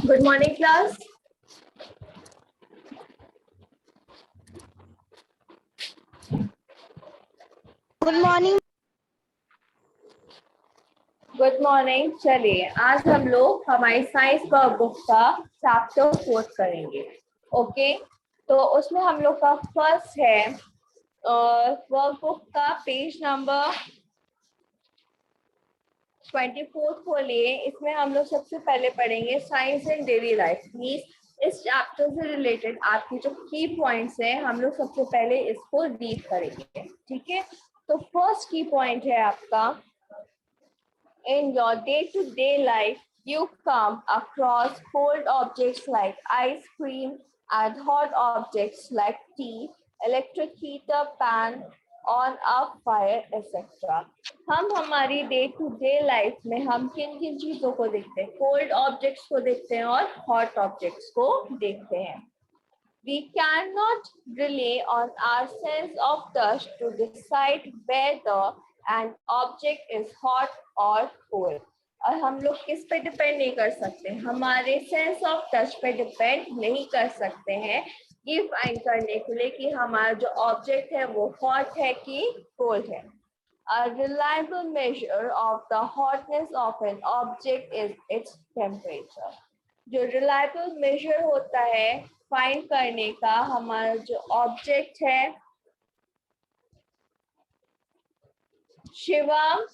Good morning, class. Good morning. Good morning. चलिए आज हम लोग हमारी साइंस वर्कबुक का चैप्टर 4 करेंगे। ओके, तो उसमें हम लोग का फर्स्ट है वर्कबुक का पेज नंबर 24 खोलिए। इसमें हम लोग सबसे पहले पढ़ेंगे साइंस इन डेली लाइफ। मीन्स इस चैप्टर से रिलेटेड आपकी जो की पॉइंट्स है हम लोग सबसे पहले इसको रीड करेंगे। ठीक है, तो फर्स्ट की पॉइंट है आपका, in your day-to-day life, you come across cold objects like ice cream and hot objects like tea, electric heater, pan, on a fire, etc. हम हमारी डे टू डे लाइफ में हम किन किन चीजों को देखते हैं? कोल्ड ऑब्जेक्ट्स को देखते हैं और हॉट ऑब्जेक्ट्स को देखते हैं। We cannot rely on our sense of touch to decide whether an object is hot or cold. और हम लोग किस पे डिपेंड नहीं कर सकते? हमारे सेंस ऑफ टच पे डिपेंड नहीं कर सकते हैं ये फाइंड करने के लिए कि हमारा जो ऑब्जेक्ट है वो हॉट है कि कोल्ड है। A reliable measure of the hotness of an object is its temperature. जो रिलायबल मेजर होता है फाइंड करने का हमारा जो ऑब्जेक्ट है, शिवम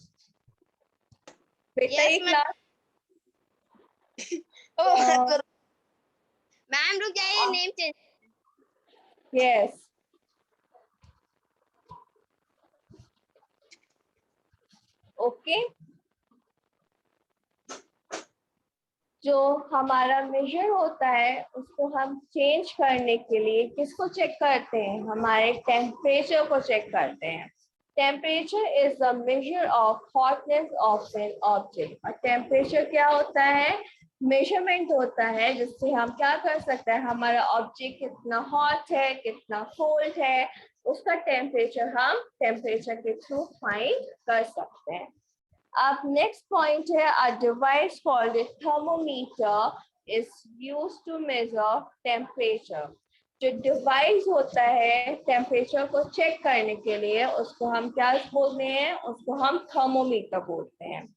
बेटा ये क्लास मैम रुक जाइए, नेम चेंज। Yes okay. जो हमारा मेजर होता है उसको हम चेंज करने के लिए किसको चेक करते हैं? हमारे टेम्परेचर को चेक करते हैं। Temperature is the measure of hotness of an object. और टेम्परेचर क्या होता है? मेजरमेंट होता है जिससे हम क्या कर सकते हैं, हमारा ऑब्जेक्ट कितना हॉट है कितना कोल्ड है उसका टेम्परेचर हम टेम्परेचर के थ्रू फाइंड कर सकते हैं। अब नेक्स्ट पॉइंट है, a device called a thermometer is used to measure temperature. जो डिवाइस होता है टेम्परेचर को चेक करने के लिए उसको हम क्या बोलते हैं? उसको हम थर्मोमीटर बोलते हैं।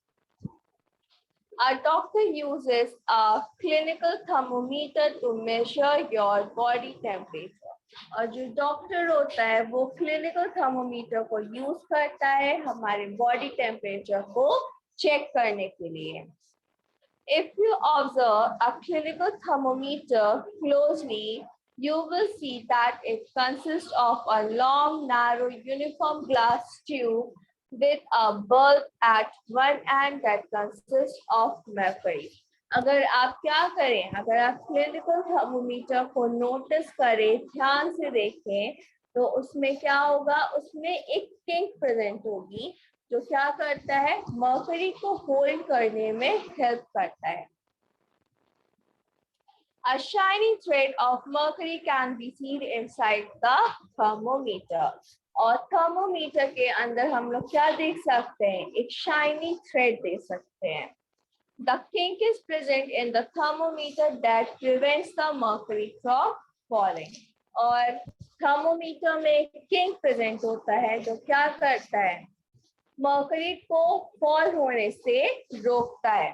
A doctor uses a clinical thermometer to measure your body temperature. और जो डॉक्टर होता है वो क्लिनिकल थर्मोमीटर को यूज करता है हमारे बॉडी टेम्परेचर को चेक करने के लिए। If you observe a clinical thermometer closely, you will see that it consists of a long, narrow, uniform glass tube with a bulb at one end that consists of mercury. अगर आप क्या करें, अगर आप clinical thermometer को notice करें, ध्यान से देखें, तो उसमें क्या होगा? उसमें एक किंक प्रेजेंट होगी जो क्या करता है? मर्करी को होल्ड करने में हेल्प करता है। A shiny thread of mercury can be seen inside the thermometer. और थर्मोमीटर के अंदर हम लोग क्या देख सकते हैं? एक शाइनी थ्रेड देख सकते हैं। The kink is present in the thermometer that prevents the mercury from falling. और थर्मोमीटर में किंक प्रेजेंट होता है जो क्या करता है? मर्करी को फॉल होने से रोकता है।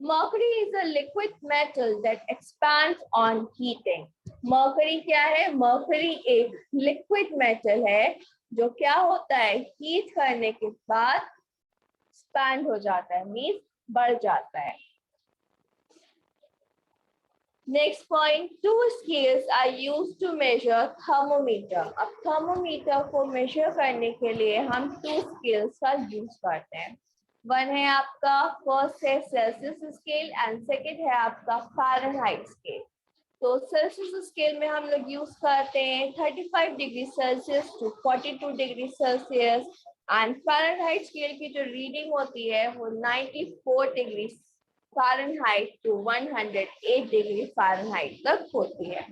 Mercury is a liquid metal that expands on heating. Mercury क्या है? Mercury एक liquid metal है जो क्या होता है? हीट करने के बाद expand हो जाता है, मीन्स बढ़ जाता है। Next point, two scales are used to measure thermometer. अब thermometer को measure करने के लिए हम two scales का use करते हैं। वन है आपका फर्स्ट है सेल्सियस स्केल एंड सेकेंड है आपका फ़ारेनहाइट स्केल। तो सेल्सियस स्केल में हम लोग यूज करते हैं 35 degree Celsius to 42 degree Celsius and Fahrenheit scale की जो रीडिंग होती है वो 94 degree Fahrenheit to 108 degree Fahrenheit तक होती है।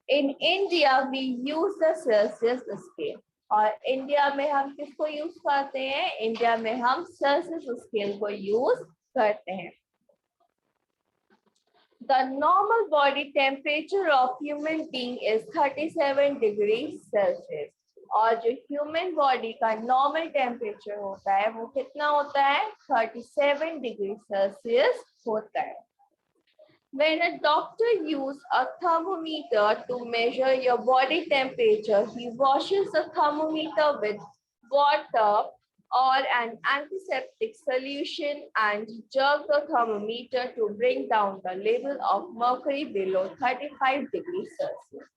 In India, we use the Celsius scale. और इंडिया में हम किसको यूज करते हैं? इंडिया में हम सेल्सियस स्केल को यूज करते हैं। The normal body temperature of human being is 37 degrees Celsius. और जो ह्यूमन बॉडी का नॉर्मल टेम्परेचर होता है वो कितना होता है? 37 डिग्री सेल्सियस होता है। When a doctor uses a thermometer to measure your body temperature, he washes the thermometer with water or an antiseptic solution and jerk the thermometer to bring down the level of mercury below 35 degrees Celsius.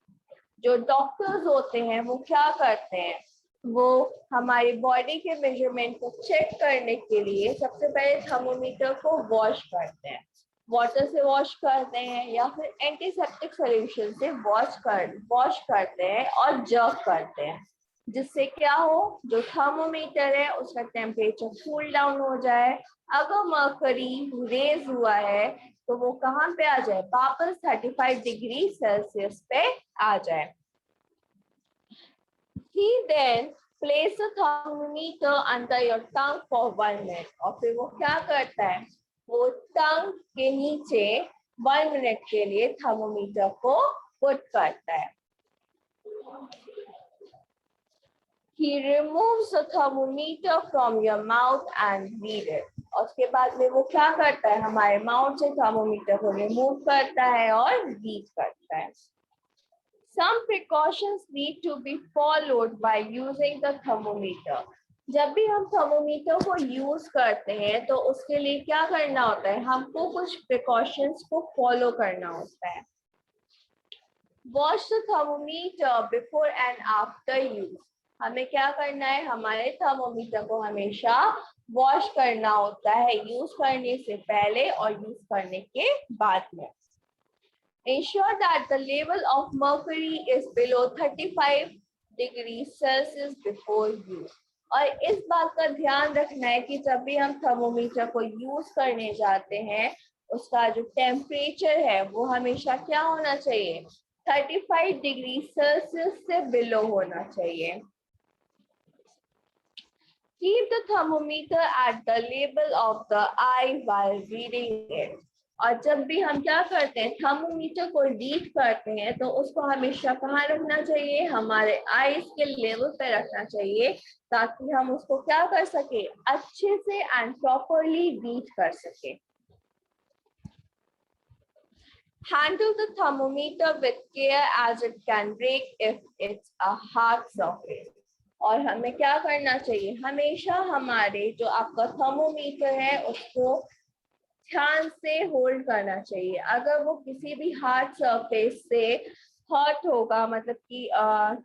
जो doctors होते हैं वो क्या करते हैं? वो हमारी body के मेजरमेंट को चेक करने के लिए सबसे पहले थर्मोमीटर को वॉश करते हैं, वाटर से वॉश करते हैं या फिर एंटीसेप्टिक सॉल्यूशन से वॉश करते हैं और जर्क करते हैं, जिससे क्या हो, जो थर्मोमीटर है उसका टेम्परेचर कूल डाउन हो जाए। अगर मर्करी रेज हुआ है तो वो कहाँ पे आ जाए? वापस 35 डिग्री सेल्सियस पे आ जाए। He then place the thermometer under your tongue for 1 minute. और फिर वो क्या करता है? वो टंग के नीचे 1 मिनट के लिए थर्मोमीटर को पुट करता है। He removes the thermometer from your mouth and read it. और उसके बाद में वो क्या करता है? हमारे माउथ से थर्मोमीटर को रिमूव करता है और रीड करता है। Some precautions need to be followed by using the thermometer. जब भी हम थर्मोमीटर को यूज करते हैं तो उसके लिए क्या करना होता है? हमको कुछ प्रिकॉशंस को फॉलो करना होता है। Wash the thermometer before and after use. हमें क्या करना है? हमारे थर्मोमीटर को हमेशा वॉश करना होता है, यूज करने से पहले और यूज करने के बाद में। Ensure that the level of mercury is below 35 degrees Celsius before use. और इस बात का ध्यान रखना है कि जब भी हम थर्मोमीटर को यूज करने जाते हैं उसका जो टेम्परेचर है वो हमेशा क्या होना चाहिए? 35 डिग्री सेल्सियस से बिलो होना चाहिए। Keep the thermometer at the level of the eye while reading it. और जब भी हम क्या करते हैं? थर्मोमीटर को रीड करते हैं तो उसको हमेशा कहाँ रखना चाहिए? हमारे आईज के लेवल पे रखना चाहिए ताकि हम उसको क्या कर सके? अच्छे से एंड प्रॉपरली रीड कर सके। Handle the thermometer with care as it can break if it's a hard surface. और हमें क्या करना चाहिए? हमेशा हमारे जो आपका थर्मोमीटर है उसको ध्यान से होल्ड करना चाहिए। अगर वो किसी भी हार्ड सरफेस से हर्ट होगा, मतलब कि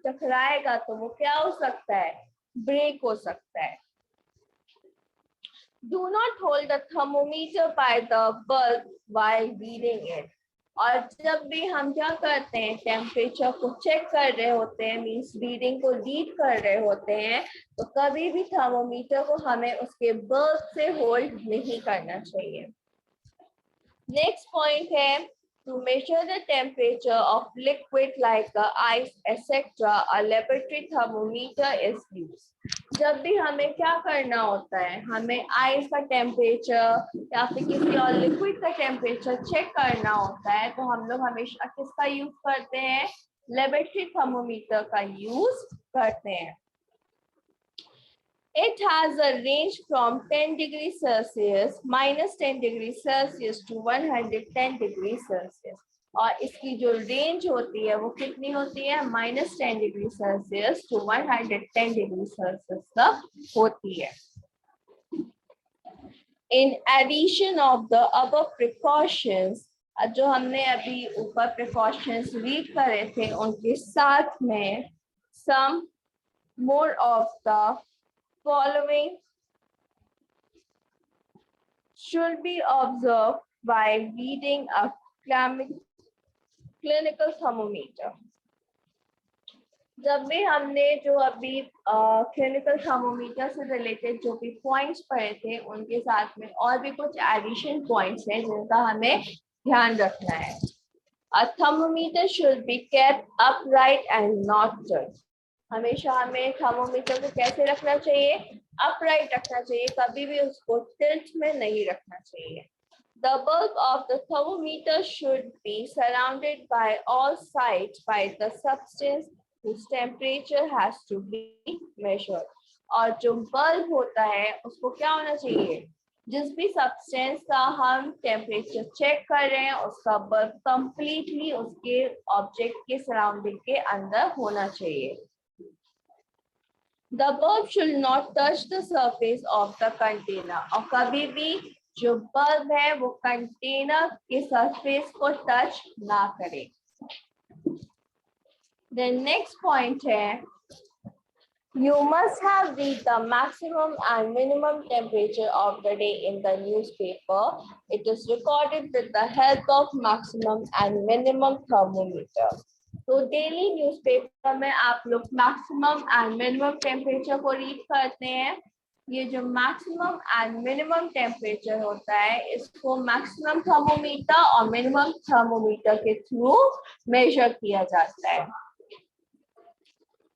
टकराएगा, तो वो क्या हो सकता है? ब्रेक हो सकता है। Do not hold the thermometer by the bulb while reading it. और जब भी हम क्या करते हैं? टेम्परेचर को चेक कर रहे होते हैं, मीन्स रीडिंग को रीड कर रहे होते हैं, तो कभी भी थर्मोमीटर को हमें उसके बल्ब से होल्ड नहीं करना चाहिए। नेक्स्ट पॉइंट है to measure the temperature of liquid like ice etc. a laboratory thermometer is used. जब भी हमें क्या करना होता है? हमें आइस का टेम्परेचर या फिर किसी और लिक्विड का टेम्परेचर चेक करना होता है तो हम लोग हमेशा किसका यूज करते हैं? लेबोरेटरी थर्मोमीटर का यूज करते हैं। It has a range from 10 degrees Celsius minus 10 degrees Celsius to 110 degrees Celsius. और इसकी जो रेंज होती है वो कितनी होती है? -10 degree Celsius to 110 degree Celsius तक होती है। In addition of the above precautions, जो हमने अभी ऊपर precautions रीड करे थे उनके साथ में some more of the following should be observed while reading a clinical thermometer. जब भी हमने जो अभी क्लिनिकल थर्मोमीटर से रिलेटेड जो भी पॉइंट्स पढ़े थे उनके साथ में और भी कुछ एडिशन पॉइंट्स हैं जिनका हमें ध्यान रखना है। A thermometer should be kept upright and not tilted. हमेशा हमें थर्मोमीटर को कैसे रखना चाहिए, अपराइट रखना चाहिए, कभी भी उसको टिल्ट में नहीं रखना चाहिए। The bulb of the thermometer should be surrounded by all sides by the substance whose temperature has to be measured. और जो बल्ब होता है उसको क्या होना चाहिए, जिस भी सब्सटेंस का हम टेम्परेचर चेक कर रहे हैं उसका बल्ब कंप्लीटली उसके ऑब्जेक्ट के सराउंडिंग के अंदर होना चाहिए। The bulb should not touch the surface of the container. और कभी भी जो बल्ब है वो कंटेनर के सरफेस को टच ना करे। The next point है, you must have read the maximum and minimum temperature of the day in the newspaper. It is recorded with the help of maximum and minimum thermometer. तो daily newspaper में आप लोग maximum and minimum temperature को read करते हैं। ये जो maximum and minimum temperature होता है इसको मैक्सिमम थर्मोमीटर और मिनिमम थर्मोमीटर के थ्रू मेजर किया जाता है।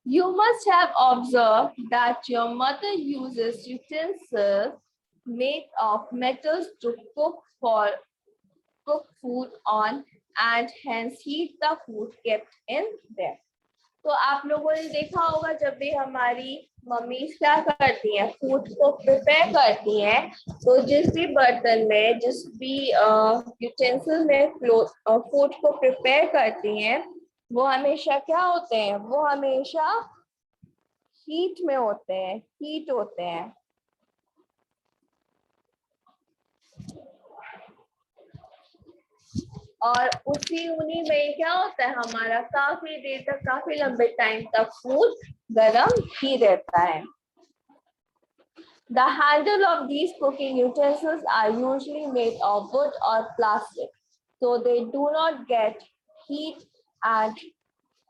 You must have observed that your mother uses utensils made of metals to cook food on and hence heat the food kept in them. तो आप लोगों ने देखा होगा जब भी हमारी मम्मी क्या करती हैं, फूड को प्रिपेयर करती हैं, तो जिस भी बर्तन में जिस भी यूटेंसिल में फूड को प्रिपेयर करती हैं वो हमेशा क्या होते हैं, वो हमेशा हीट में होते हैं, हीट होते हैं। और उसी उन्हीं में क्या होता है, हमारा काफी देर तक, काफी लंबे टाइम तक फूड गर्म ही रहता है। The handle of these cooking utensils are usually made of wood or plastic, so they do not get heat and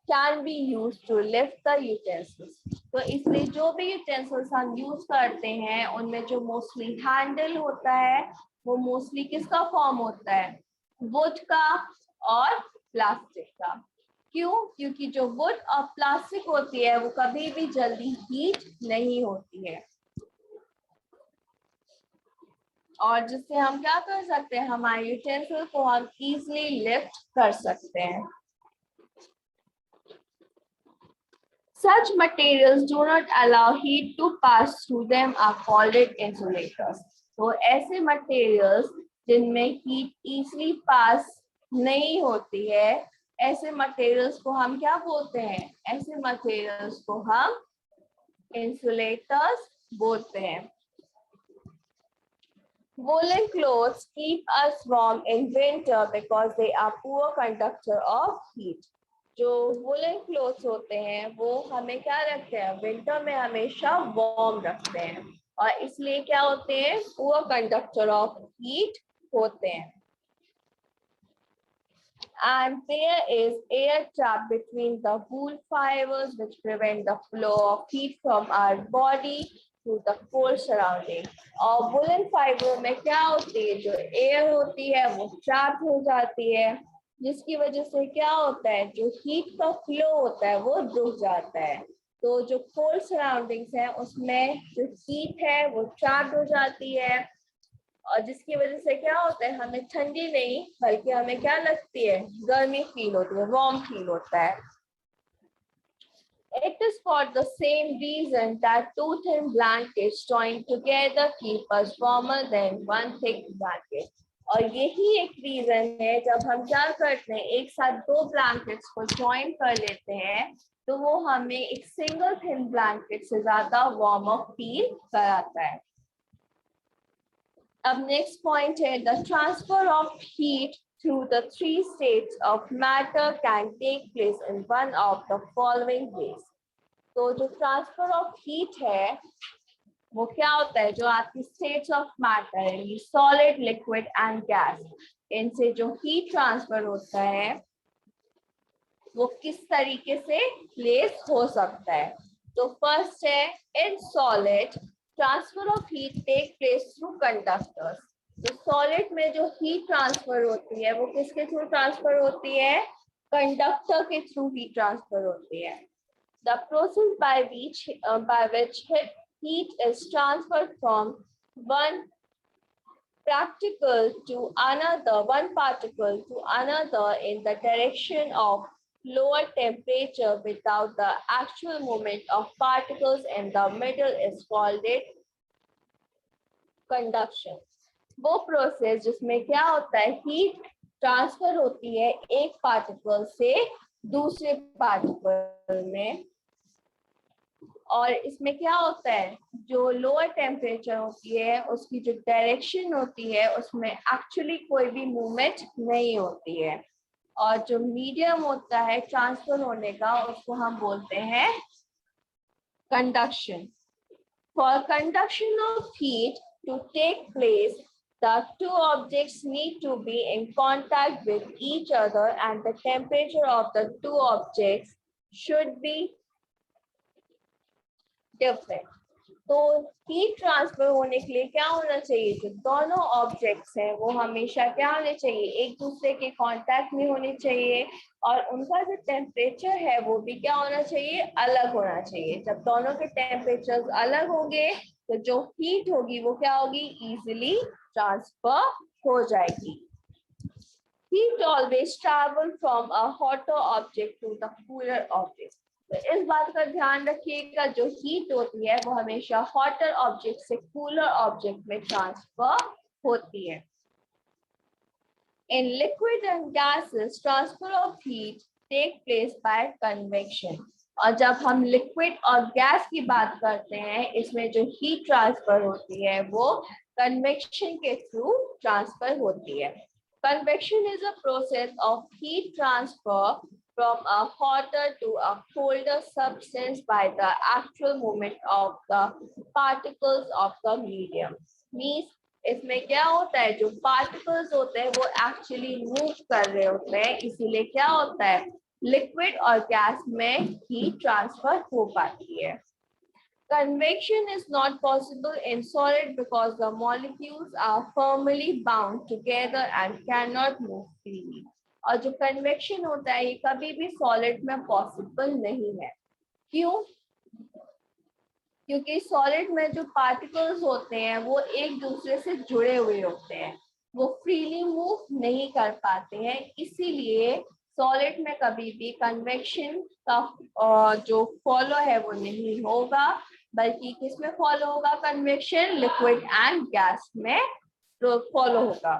can be used to lift the utensils. तो इसलिए जो भी utensils हम यूज करते हैं उनमें जो मोस्टली हैंडल होता है वो मोस्टली किसका फॉर्म होता है, वुड का और प्लास्टिक का। क्यों? क्योंकि जो वुड और प्लास्टिक होती है वो कभी भी जल्दी हीट नहीं होती है और जिससे हम क्या कर सकते हैं, हमारे यूटेंसिल को हम इजीली लिफ्ट कर सकते हैं। Such materials do not allow heat to pass through them are called insulators. तो ऐसे materials जिनमें heat easily pass नहीं होती है, ऐसे materials को हम क्या बोलते हैं, ऐसे materials को हम insulators बोलते हैं। Woolen clothes keep us warm in winter because they are poor conductor of heat. जो वुलन क्लोथ्स होते हैं वो हमें क्या रखते हैं, विंटर में हमेशा वार्म रखते हैं और इसलिए क्या होते हैं, पुअर कंडक्टर ऑफ हीट होते हैं। And there is air trap between the wool fibers which prevent the flow of heat from our body to the cold surrounding. और वुलन फाइबर में क्या होती है, जो एयर होती है वो ट्रैप हो जाती है जिसकी वजह से क्या होता है, जो हीट का फ्लो होता है वो रुक जाता है। तो जो कोल्ड सराउंडिंग्स है उसमें जो हीट है वो ट्रैप हो जाती है और जिसकी वजह से क्या होता है, हमें ठंडी नहीं बल्कि हमें क्या लगती है, गर्मी फील होती है, वार्म फील होता है। It is for the same reason that two thin blankets joined together keep us warmer than one thick blanket. और यही एक रीजन है जब हम क्या करते हैं, एक साथ दो ब्लैंकेट्स को ज्वाइन कर लेते हैं तो वो हमें एक सिंगल थिन ब्लैंकेट से ज्यादा वार्म अप फील कराता है। अब नेक्स्ट पॉइंट है, the transfer of heat through the three states of matter can take place in one of the following ways. तो जो ट्रांसफर ऑफ हीट है वो क्या होता है, जो आपकी स्टेट्स ऑफ मैटर है, सॉलिड, लिक्विड एंड गैस, इनसे जो हीट ट्रांसफर होता है वो किस तरीके से प्लेस हो सकता है। तो फर्स्ट है, in solid transfer of heat take place through conductors. तो सॉलिड में जो हीट ट्रांसफर होती है वो किसके थ्रू ट्रांसफर होती है, कंडक्टर के थ्रू हीट ट्रांसफर होती है। The process by which heat is transferred from one particle to another in the direction of lower temperature without the actual movement of particles in the middle is called it conduction. वो process जिसमें क्या होता है, heat transfer होती है एक particle से दूसरे पार्टिकल में, और इसमें क्या होता है, जो लोअर टेम्परेचर होती है उसकी जो डायरेक्शन होती है उसमें एक्चुअली कोई भी मूवमेंट नहीं होती है, और जो मीडियम होता है ट्रांसफर होने का उसको हम बोलते हैं conduction. For conduction of heat to take place, the two objects need to be in contact with each other and the temperature of the two objects should be different. तो heat transfer होने के लिए क्या होना चाहिए, जो दोनों objects हैं वो हमेशा क्या होने चाहिए, एक दूसरे के कांटेक्ट में होने चाहिए, और उनका जो टेम्परेचर है वो भी क्या होना चाहिए, अलग होना चाहिए. जब दोनों के टेम्परेचर अलग होंगे तो जो हीट होगी वो क्या होगी, इजीली ट्रांसफर हो जाएगी. Heat always travel from a hotter object to the cooler object. तो इस बात का ध्यान रखिएगा, जो हीट होती है वो हमेशा हॉटर ऑब्जेक्ट से कूलर ऑब्जेक्ट में ट्रांसफर होती है. In liquid and gases, transfer of heat take place by convection. और जब हम लिक्विड और गैस की बात करते हैं, इसमें जो हीट ट्रांसफर होती है वो कन्वेक्शन के थ्रू ट्रांसफर होती है. Convection is a process of heat transfer from a hotter to a colder substance by the actual movement of the particles of the medium. Means इसमें क्या होता है, जो पार्टिकल्स होते हैं वो एक्चुअली मूव कर रहे होते हैं, इसीलिए क्या होता है, लिक्विड और गैस में हीट ट्रांसफर हो पाती है. Convection is not possible in solid because the molecules are firmly bound together and cannot move freely. और जो convection होता है ये कभी भी solid में possible नहीं है. क्यों? क्योंकि solid में जो particles होते हैं वो एक दूसरे से जुड़े हुए होते हैं, वो freely move नहीं कर पाते हैं, इसीलिए सॉलिड में कभी भी कन्वेक्शन का जो फॉलो है वो नहीं होगा, बल्कि किसमें फॉलो होगा कन्वेक्शन, लिक्विड एंड गैस में फॉलो होगा.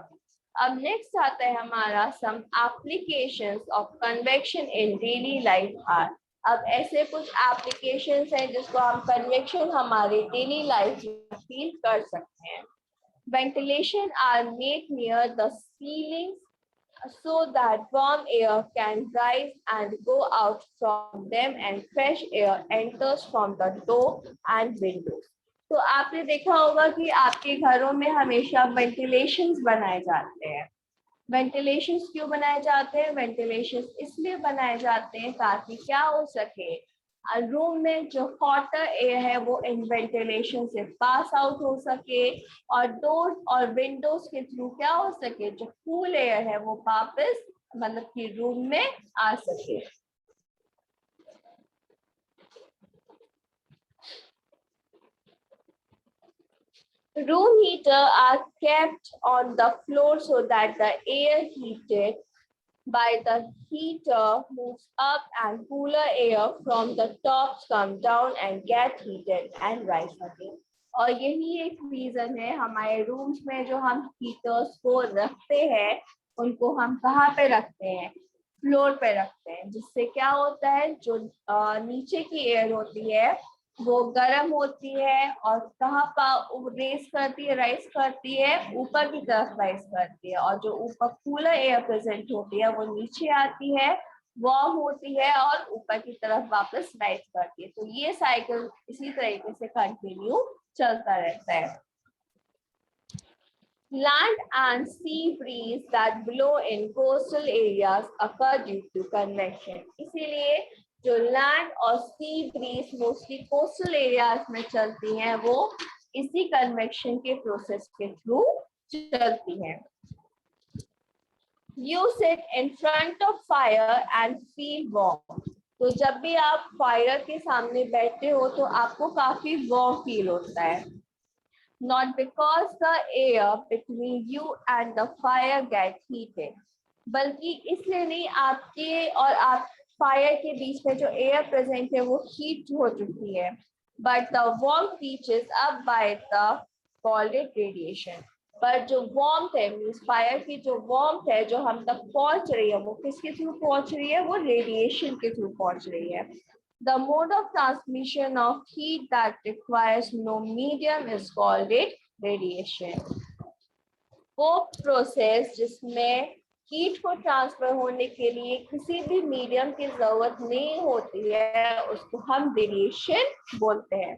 अब नेक्स्ट आता है हमारा some applications of convection in daily life are. अब ऐसे कुछ एप्लीकेशंस हैं जिसको हम कन्वेक्शन हमारे डेली लाइफ में फील कर सकते हैं. Ventilation are made near the ceiling so that warm air can rise and go out from them and fresh air enters from the door and windows. तो आपने देखा होगा कि आपके घरों में हमेशा वेंटिलेशंस बनाए जाते हैं. वेंटिलेशंस क्यों बनाए जाते हैं? वेंटिलेशंस इसलिए बनाए जाते हैं ताकि क्या हो सके, रूम में जो हॉटर एयर है वो इन वेंटिलेशन से पास आउट हो सके, और डोर और विंडोज के थ्रू क्या हो सके, जो कूल एयर है वो वापस मतलब कि रूम में आ सके. Room heater are kept on the floor so that the air heated by the heater moves up and cooler air from the tops come down and get heated and rise again. और यही एक reason है हमारे rooms में जो हम heaters को रखते हैं उनको हम कहाँ पे रखते हैं, फ्लोर पे रखते हैं, जिससे क्या होता है जो नीचे की एयर होती है वो गर्म होती है और कहाँ पर रेस करती है, राइज करती है, ऊपर की तरफ राइज करती है, और जो ऊपर कूलर एयर प्रेजेंट होती है वो नीचे आती है, वार्म होती है और ऊपर की तरफ वापस राइज करती है. तो ये साइकिल इसी तरीके से कंटिन्यू चलता रहता है. Land and sea breeze that blow in coastal areas occur due to convection. इसीलिए जो लैंड और sea breeze mostly coastal areas में चलती हैं वो इसी कन्वेक्शन के प्रोसेस के थ्रू चलती हैं. You sit in front of fire and feel warm. तो जब भी आप फायर के सामने बैठते हो तो आपको काफी वार्म फील होता है. Not because the air between you and the fire get heated, बल्कि इसलिए नहीं, आपके और आप फायर के बीच में जो एयर प्रेजेंट है वो हीट हो चुकी है. But the warmth reaches up by the called radiation. पर जो वार्मथ है मीन्स फायर की जो वार्मथ है जो हम तक पहुंच रही है वो किसके थ्रू पहुंच रही है, वो रेडिएशन के थ्रू पहुंच रही है. The mode of transmission of heat that requires no medium is called it radiation. वो प्रोसेस जिसमें हीट को ट्रांसफर होने के लिए किसी भी मीडियम की जरूरत नहीं होती है उसको हम रेडिएशन बोलते हैं.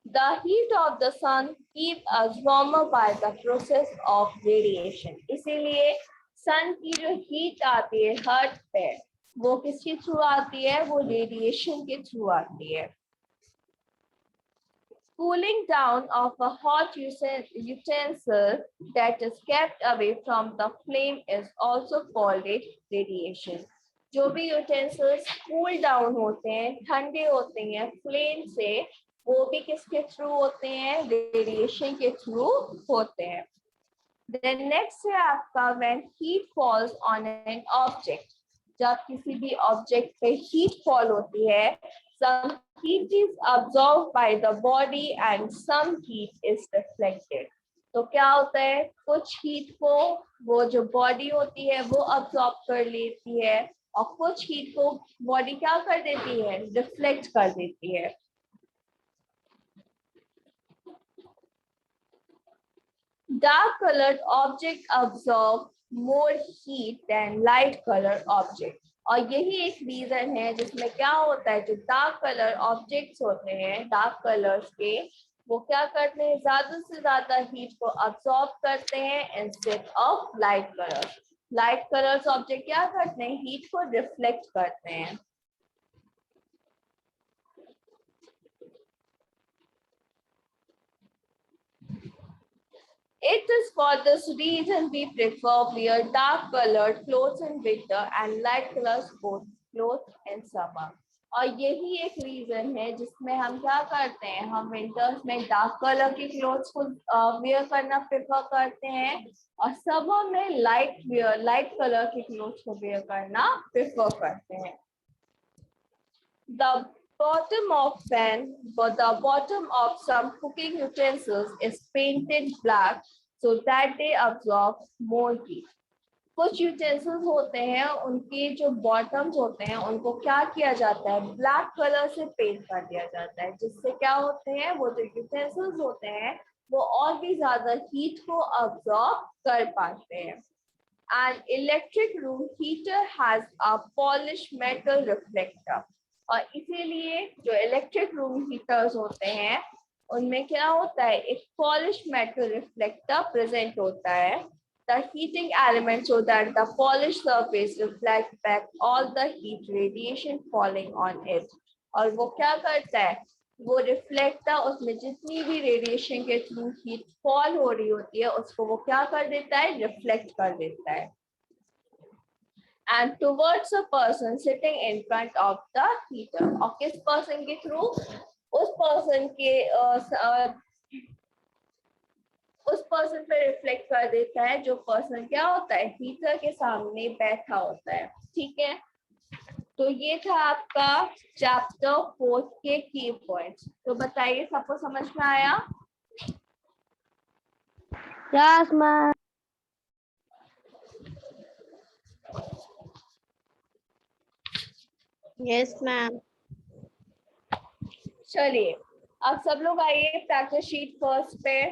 The heat of the sun keeps us warmer by the process of radiation. इसीलिए सन की जो हीट आती है अर्थ पे वो किसके थ्रू आती है, वो रेडिएशन के थ्रू आती है. Cooling down of a hot utensil that is kept away from the flame is also called it radiation. जो भी utensils cool down होते हैं, ठंडे होते हैं फ्लेम से, वो भी किसके थ्रू होते हैं, रेडिएशन के थ्रू होते हैं. Then next है आपका when heat falls on an object. जब किसी भी ऑब्जेक्ट पे हीट फॉल होती है, some heat is absorbed by the body and some heat is reflected. तो क्या होता है, कुछ हीट को वो जो बॉडी होती है वो अब्सॉर्ब कर लेती है और कुछ हीट को बॉडी क्या कर देती है, रिफ्लेक्ट कर देती है. Dark colored object absorb more heat than light colored object. और यही एक रीजन है जिसमें क्या होता है, जो डार्क कलर ऑब्जेक्ट्स होते हैं डार्क कलर्स के, वो क्या करते हैं, ज्यादा से ज्यादा हीट को अब्सॉर्ब करते हैं instead of light colours. Light colours object क्या करते हैं, हीट को रिफ्लेक्ट करते हैं. It is for this reason we prefer wear dark colored clothes in winter and light colored sports clothes in summer. और यही एक रीजन है जिसमें हम क्या करते हैं, हम विंटर्स में डार्क कलर के क्लोथ्स को वेयर करना प्रेफर करते हैं और समर में लाइट कलर के क्लोथ्स को वेयर करना प्रेफर करते हैं. The bottom of some cooking utensils is painted black so that they absorb more heat. कुछ यूटेंसिल्स होते हैं उनके जो बॉटम्स होते हैं उनको क्या किया जाता है, ब्लैक कलर से पेंट कर दिया जाता है, जिससे क्या होते हैं, वो जो यूटेंसिल्स होते हैं वो और भी ज्यादा हीट को अब्सॉर्ब कर पाते हैं. An electric room heater has a polished metal reflector. और इसीलिए जो इलेक्ट्रिक रूम हीटर्स होते हैं उनमें क्या होता है, एक पॉलिश मेटल रिफ्लेक्टर प्रेजेंट होता है. The heating element so that the polished surface reflects back all the heat radiation falling on it. और वो क्या करता है, वो रिफ्लेक्टर उसमें जितनी भी रेडिएशन के थ्रू हीट फॉल हो रही होती है उसको वो क्या कर देता है, रिफ्लेक्ट कर देता है. And towards a person sitting in front of the heater. और किस पर्सन के थ्रू, उस पर्सन पे रिफ्लेक्ट कर देता है जो पर्सन क्या होता है, हीटर के सामने बैठा होता है. ठीक है, तो ये था आपका चैप्टर 4 के की पॉइंट्स. तो बताइए सबको समझ में आया? Yes, ma'am. Yes, ma'am. चलिए अब सब लोग आइए प्रैक्टिस शीट फर्स्ट पे.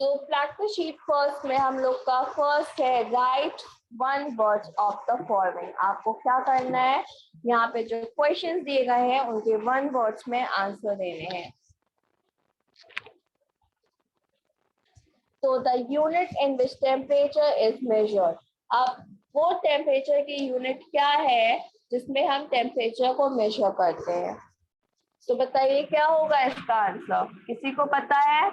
तो प्रैक्टिस शीट फर्स्ट में हम लोग का फर्स्ट है right one word of the following. आपको क्या करना है, यहाँ पे जो क्वेश्चंस दिए गए हैं उनके वन वर्ड्स में आंसर देने हैं. तो the unit in which temperature is measured. अब वो टेम्परेचर की यूनिट क्या है जिसमें हम टेम्परेचर को मेजर करते हैं। तो बताइए क्या होगा इसका आंसर, किसी को पता है?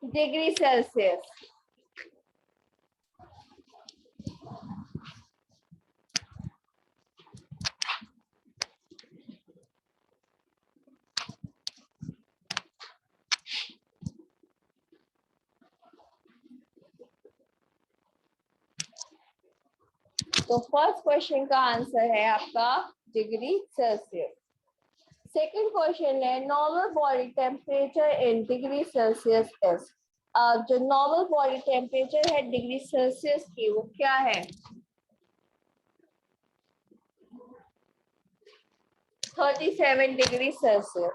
Degree Celsius. तो फर्स्ट क्वेश्चन का आंसर है आपका डिग्री सेल्सियस। सेकंड क्वेश्चन है normal body temperature in degree Celsius is. जो नॉर्मल बॉडी टेम्परेचर है डिग्री सेल्सियस की वो क्या है? 37 डिग्री सेल्सियस।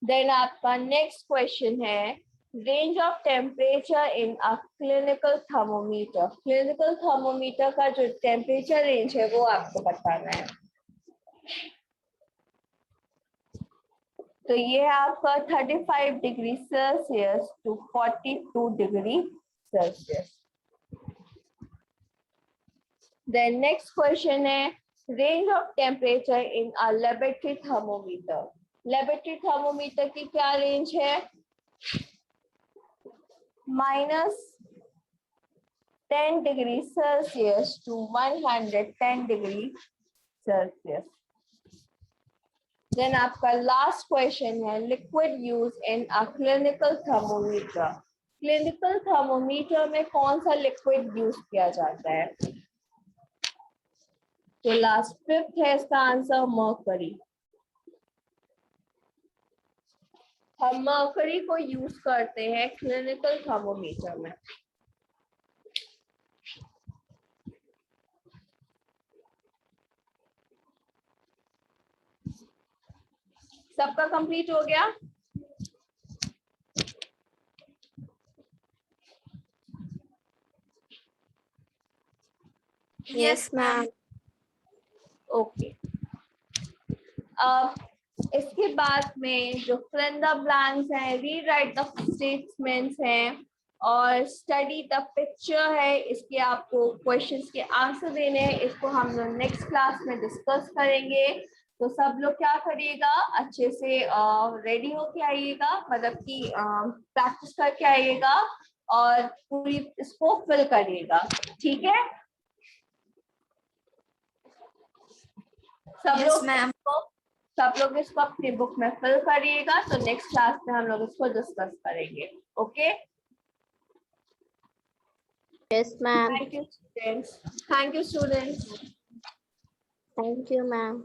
देन आपका नेक्स्ट क्वेश्चन है range of temperature in a clinical thermometer. Clinical thermometer का जो टेम्परेचर रेंज है वो आपको बताना है। तो ये है आपका 35 degree Celsius to 42 degree Celsius. Then next question है range of temperature in a laboratory thermometer. Laboratory thermometer की क्या रेंज है? -10 degree Celsius to 110 degree Celsius. Then आपका लास्ट क्वेश्चन है liquid use in a clinical thermometer. Clinical thermometer में कौन सा liquid use किया जाता है? तो लास्ट फिफ्थ है इसका आंसर मर्करी। हम मर्करी को यूज करते हैं क्लिनिकल थर्मोमीटर में। सबका कंप्लीट हो गया? Yes, ma'am. ओके। अब इसके बाद में जो fill in the blanks है, रीराइट द स्टेटमेंट्स हैं और स्टडी द पिक्चर है, इसके आपको क्वेश्चंस के आंसर देने हैं। इसको हम लोग नेक्स्ट क्लास में डिस्कस करेंगे। तो सब लोग क्या करिएगा, अच्छे से रेडी होके आइएगा, मतलब कि प्रैक्टिस करके आइएगा और पूरी इसको फिल करिएगा, ठीक है? सब लोग इसको अपनी बुक में फिल करिएगा। तो नेक्स्ट क्लास में हम लोग इसको डिस्कस करेंगे। Okay, Yes, ma'am. Thank you students. Thank you students. Thank you, ma'am.